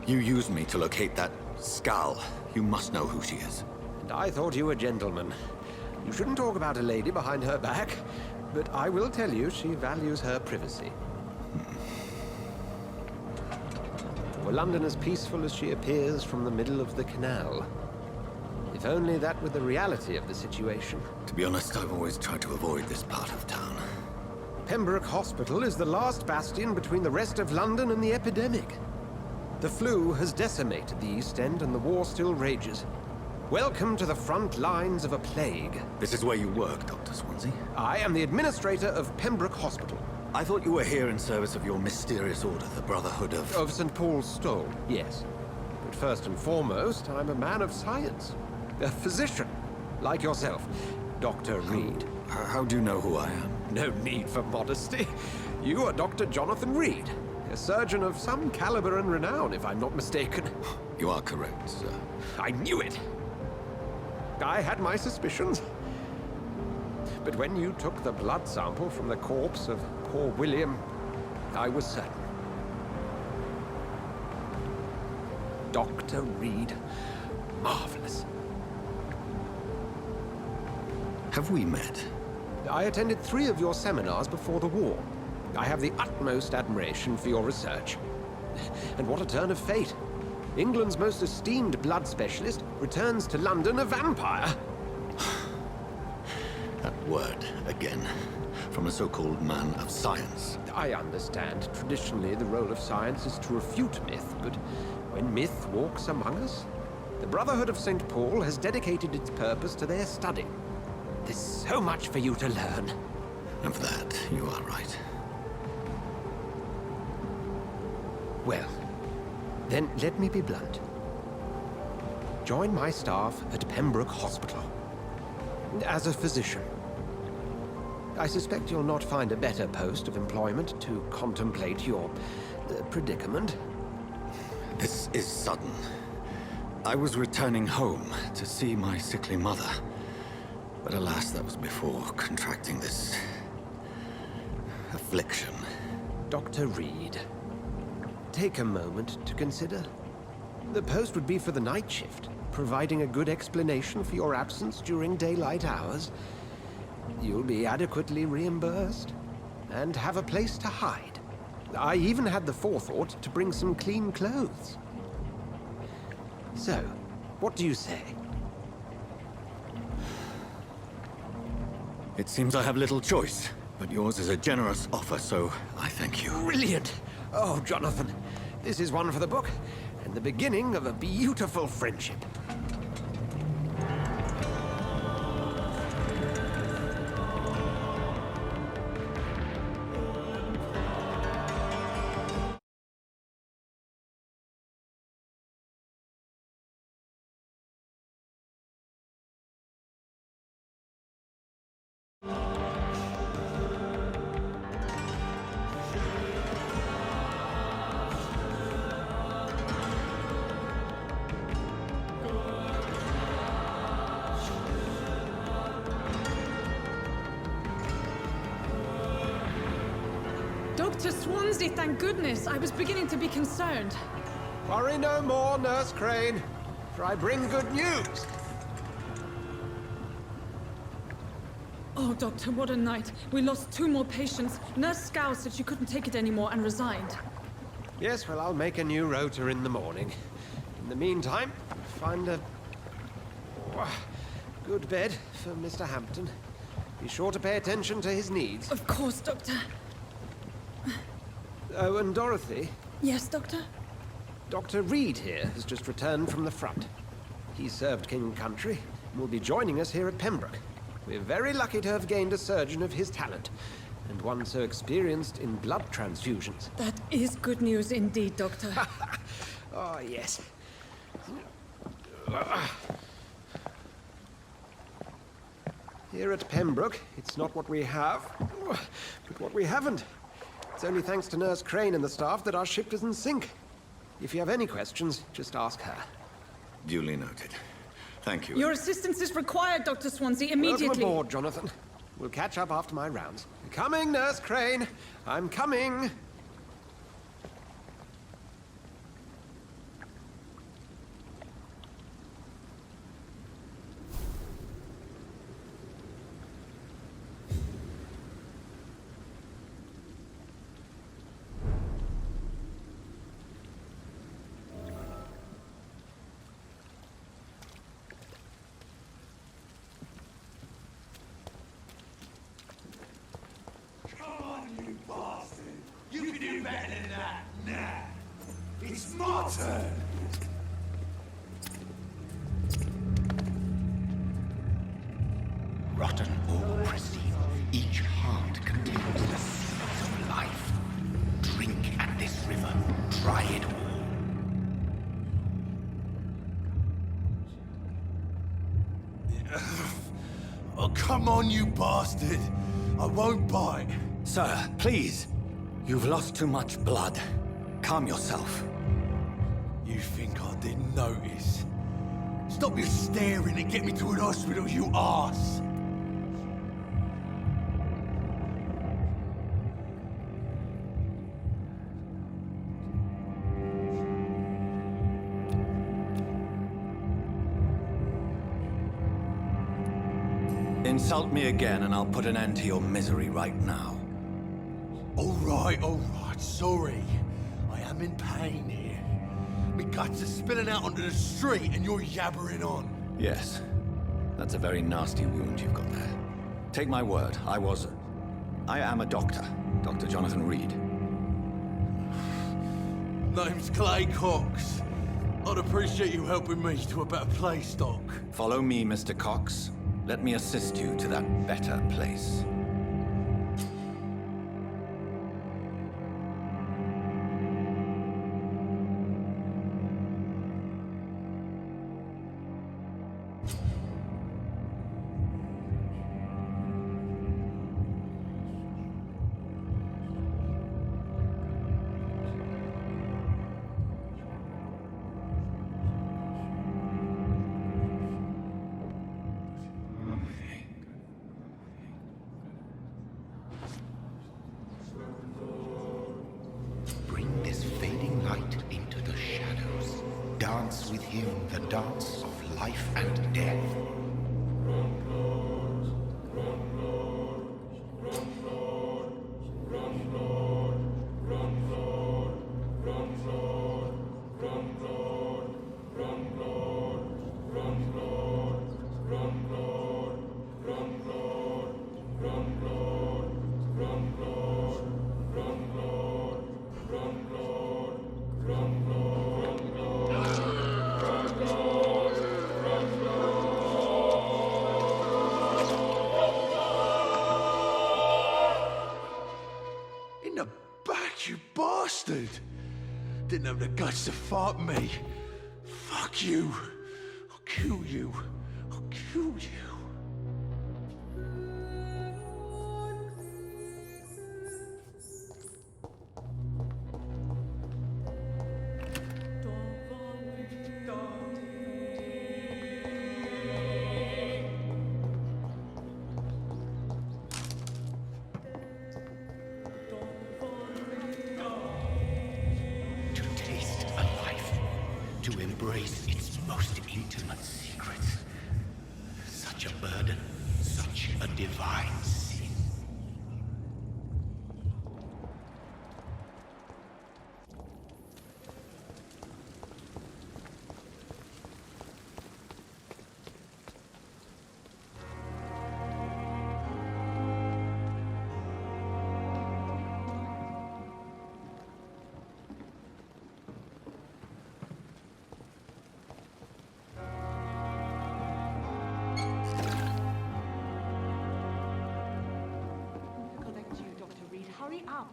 You used me to locate that Skal. You must know who she is.
And I thought you a gentleman. You shouldn't talk about a lady behind her back, but I will tell you she values her privacy. Were London as peaceful as she appears from the middle of the canal? If only that were the reality of the situation.
To be honest, I've always tried to avoid this part of town.
Pembroke Hospital is the last bastion between the rest of London and the epidemic. The flu has decimated the East End and the war still rages. Welcome to the front lines of a plague.
This is where you work, Dr. Swansea?
I am the administrator of Pembroke Hospital.
I thought you were here in service of your mysterious order, the Brotherhood of...
Of St. Paul's Stole, yes. But first and foremost, I'm a man of science. A physician, like yourself, Dr. Reid.
How do you know who I am?
No need for modesty. You are Dr. Jonathan Reid. A surgeon of some caliber and renown, if I'm not mistaken.
You are correct, sir.
I knew it! I had my suspicions. But when you took the blood sample from the corpse of poor William, I was certain. Dr. Reid. Marvelous.
Have we met?
I attended 3 of your seminars before the war. I have the utmost admiration for your research. And what a turn of fate. England's most esteemed blood specialist returns to London a vampire.
That word again. from a so-called man of science.
I understand. Traditionally, the role of science is to refute myth, but when myth walks among us, the Brotherhood of St. Paul has dedicated its purpose to their study. There's so much for you to learn.
Of that, you are right.
Well, then let me be blunt. Join my staff at Pembroke Hospital. As a physician. I suspect you'll not find a better post of employment to contemplate your predicament.
This is sudden. I was returning home to see my sickly mother. But alas, that was before contracting this affliction.
Dr. Reid, take a moment to consider. The post would be for the night shift, providing a good explanation for your absence during daylight hours. You'll be adequately reimbursed, and have a place to hide. I even had the forethought to bring some clean clothes. So, what do you say?
It seems I have little choice, but yours is a generous offer, so I thank you.
Brilliant! Oh, Jonathan, this is one for the book, and the beginning of a beautiful friendship.
Dr. Swansea, thank goodness. I was beginning to be concerned.
Worry no more, Nurse Crane, for I bring good news.
Oh, Doctor, what a night. We lost 2 more patients. Nurse Scow said she couldn't take it anymore and resigned.
Yes, well, I'll make a new rota in the morning. In the meantime, find a good bed for Mr. Hampton. Be sure to pay attention to his needs.
Of course, Doctor.
Oh, and Dorothy?
Yes, Doctor?
Dr. Reid here has just returned from the front. He served King Country and will be joining us here at Pembroke. We're very lucky to have gained a surgeon of his talent, and one so experienced in blood transfusions.
That is good news indeed, Doctor.
Oh, yes. Here at Pembroke, it's not what we have, but what we haven't. It's only thanks to Nurse Crane and the staff that our ship doesn't sink. If you have any questions, just ask her.
Duly noted. Thank you.
Your assistance is required, Dr. Swansea, immediately.
Welcome aboard, Jonathan. We'll catch up after my rounds. Coming, Nurse Crane. I'm coming.
Rotten or pristine, each heart contains the seeds of life. Drink at this river, try it all.
Oh, come on, you bastard! I won't bite.
Sir, please. You've lost too much blood. Calm yourself.
You think I didn't notice? Stop your staring and get me to an hospital, you arse!
Insult me again and I'll put an end to your misery right now.
All right, sorry. I am in pain here. My guts are spilling out onto the street and you're yabbering on.
Yes. That's a very nasty wound you've got there. Take my word, I was I am a doctor, Dr. Jonathan Reid.
Name's Clay Cox. I'd appreciate you helping me to a better place, Doc.
Follow me, Mr. Cox. Let me assist you to that better place.
Bring this fading light into the shadows. Dance with him the dance of life and death.
In the back, you bastard! Didn't have the guts to fight me. Fuck you. I'll kill you. I'll kill you.
To taste a life, to embrace its most intimate secrets. Such a burden, such a divine sin.
Collect you, Dr. Reid. Hurry up.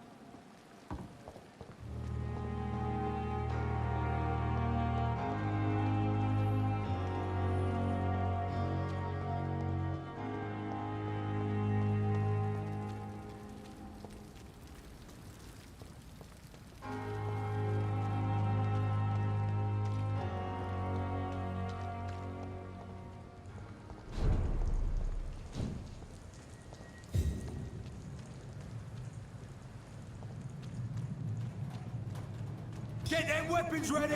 Get them weapons ready!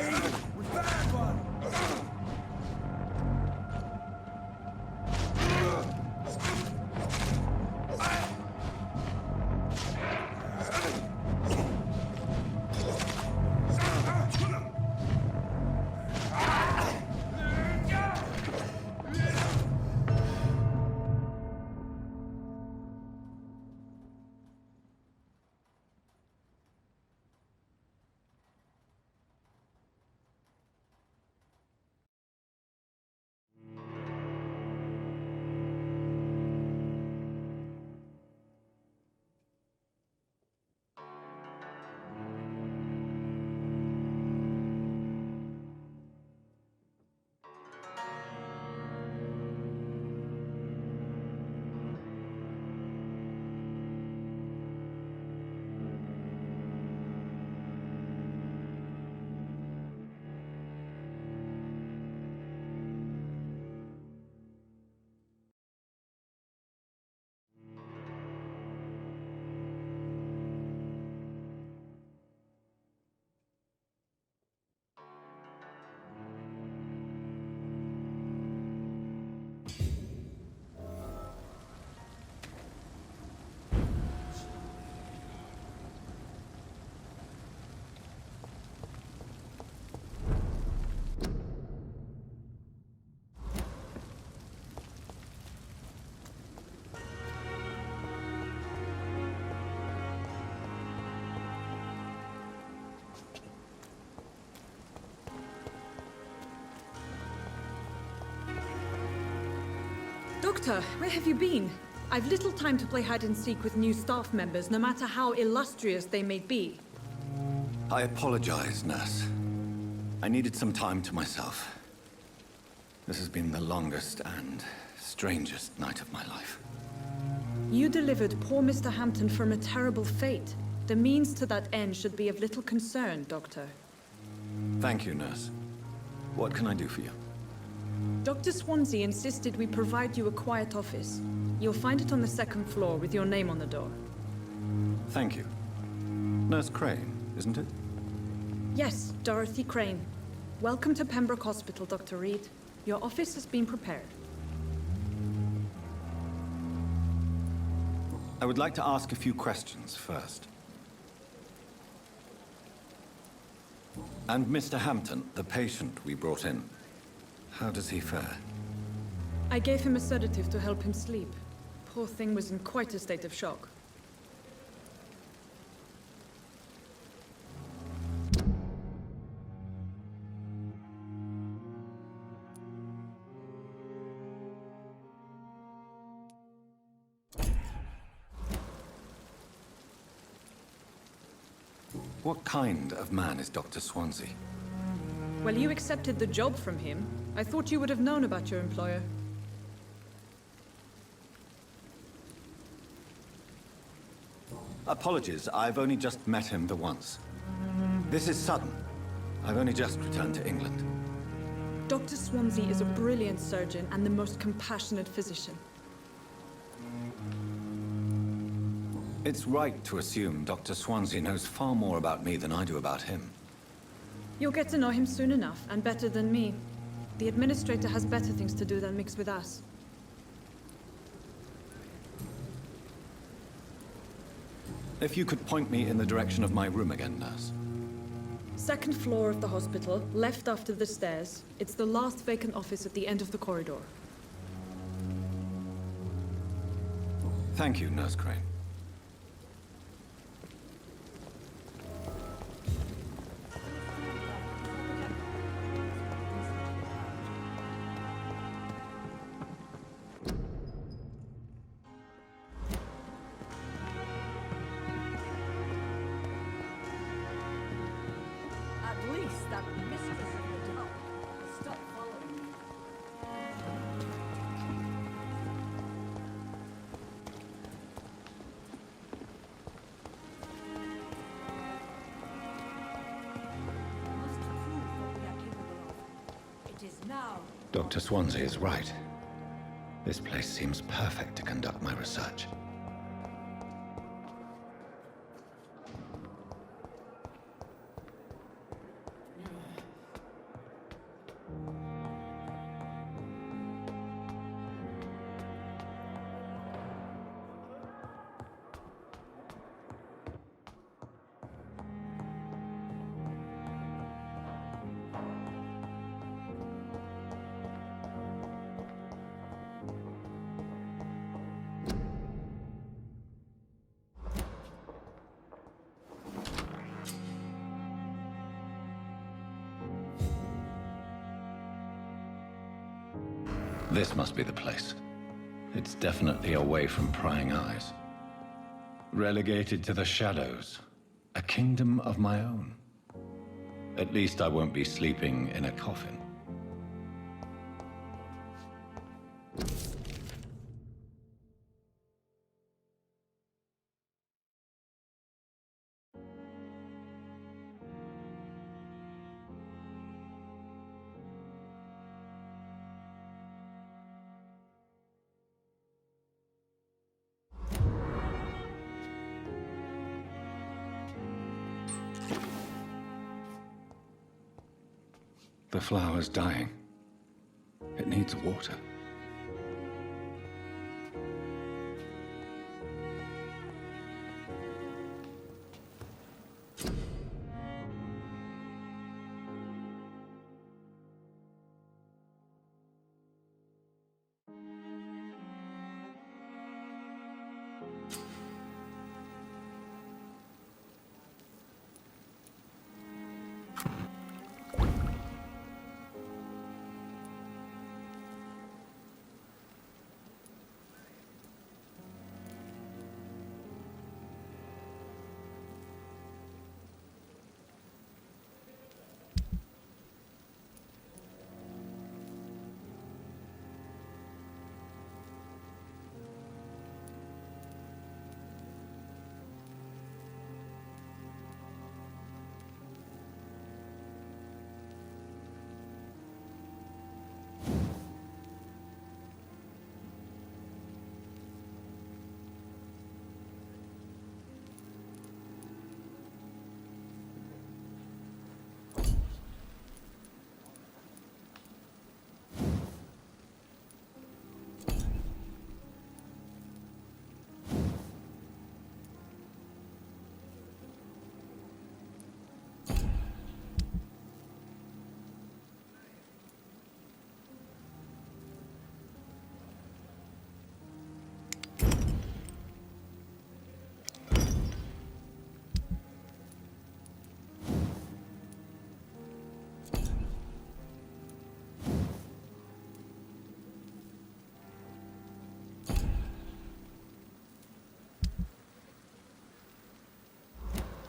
We found one!
Doctor, where have you been? I've little time to play hide-and-seek with new staff members, no matter how illustrious they may be.
I apologize, nurse. I needed some time to myself. This has been the longest and strangest night of my life.
You delivered poor Mr. Hampton from a terrible fate. The means to that end should be of little concern, Doctor.
Thank you, nurse. What can I do for you?
Dr. Swansea insisted we provide you a quiet office. You'll find it on the second floor with your name on the door.
Thank you. Nurse Crane, isn't it?
Yes, Dorothy Crane. Welcome to Pembroke Hospital, Dr. Reid. Your office has been prepared.
I would like to ask a few questions first. And Mr. Hampton, the patient we brought in, how does he fare?
I gave him a sedative to help him sleep. Poor thing was in quite a state of shock.
What kind of man is Dr. Swansea?
Well, you accepted the job from him. I thought you would have known about your employer.
Apologies, I've only just met him the once. This is sudden. I've only just returned to England.
Dr. Swansea is a brilliant surgeon and the most compassionate physician.
It's right to assume Dr. Swansea knows far more about me than I do about him.
You'll get to know him soon enough, and better than me. The administrator has better things to do than mix with us.
If you could point me in the direction of my room again, nurse.
Second floor of the hospital, left after the stairs. It's the last vacant office at the end of the corridor.
Thank you, Nurse Crane.
At least that mistress of the dark stop following me. We must prove what we are capable of. It is now.
Dr. Swansea is right. This place seems perfect to conduct my research. This must be the place. It's definitely away from prying eyes. Relegated to the shadows. A kingdom of my own. At least I won't be sleeping in a coffin. The flower's dying. It needs water.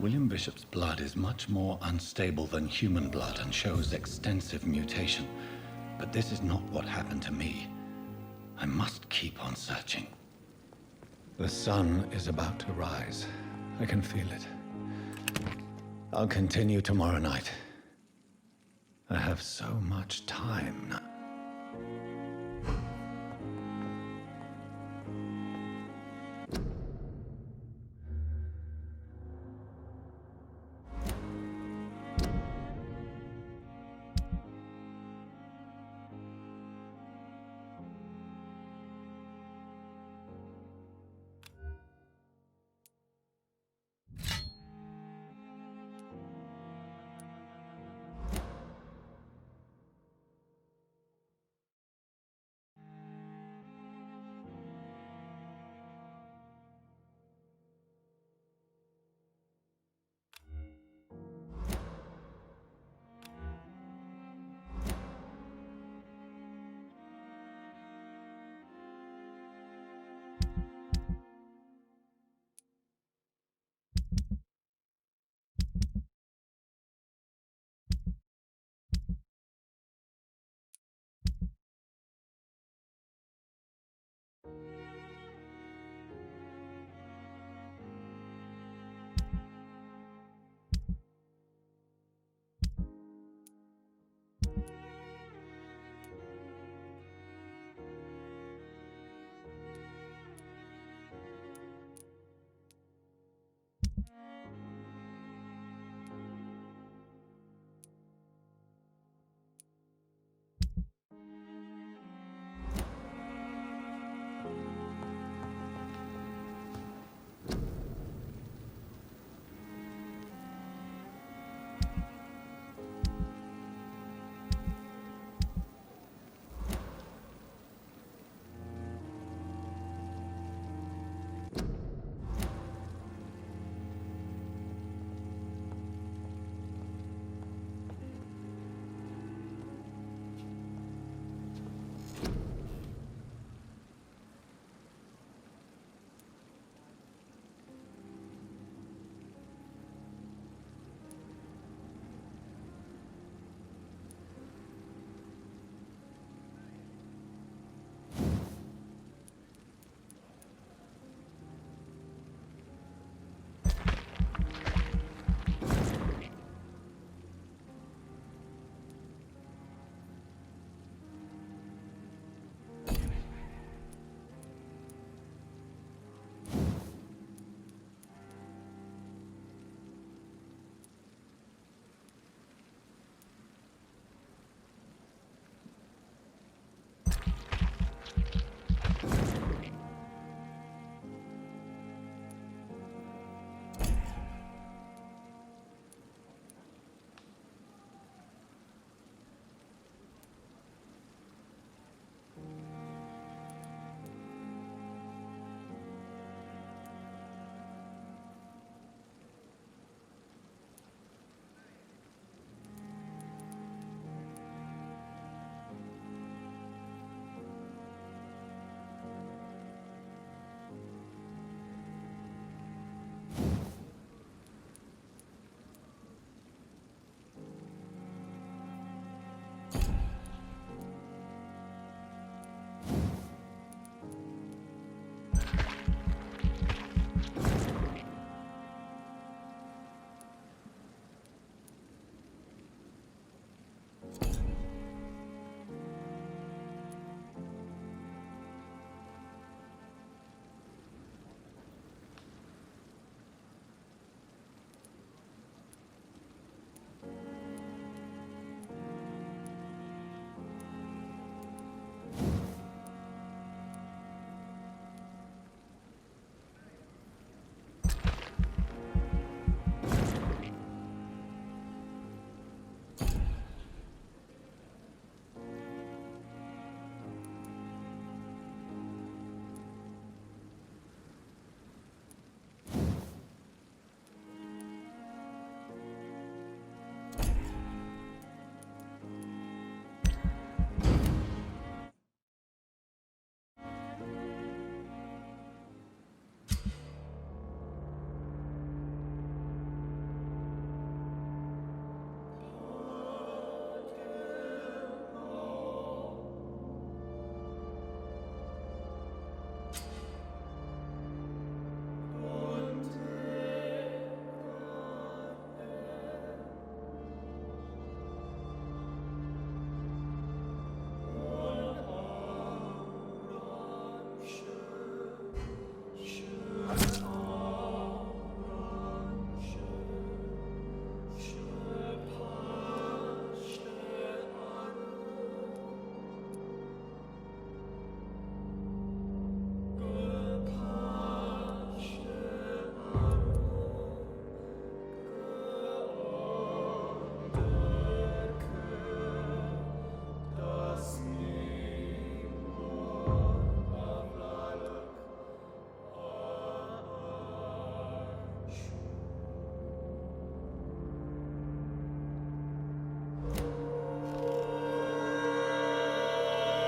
William Bishop's blood is much more unstable than human blood and shows extensive mutation. But this is not what happened to me. I must keep on searching. The sun is about to rise. I can feel it. I'll continue tomorrow night. I have so much time now.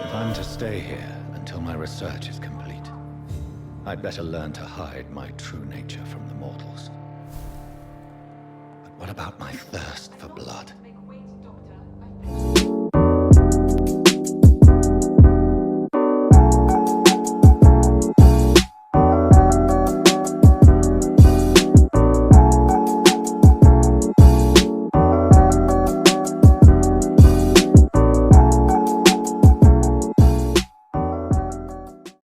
If I'm to stay here until my research is complete, I'd better learn to hide my true nature from the mortals. But what about my thirst for blood?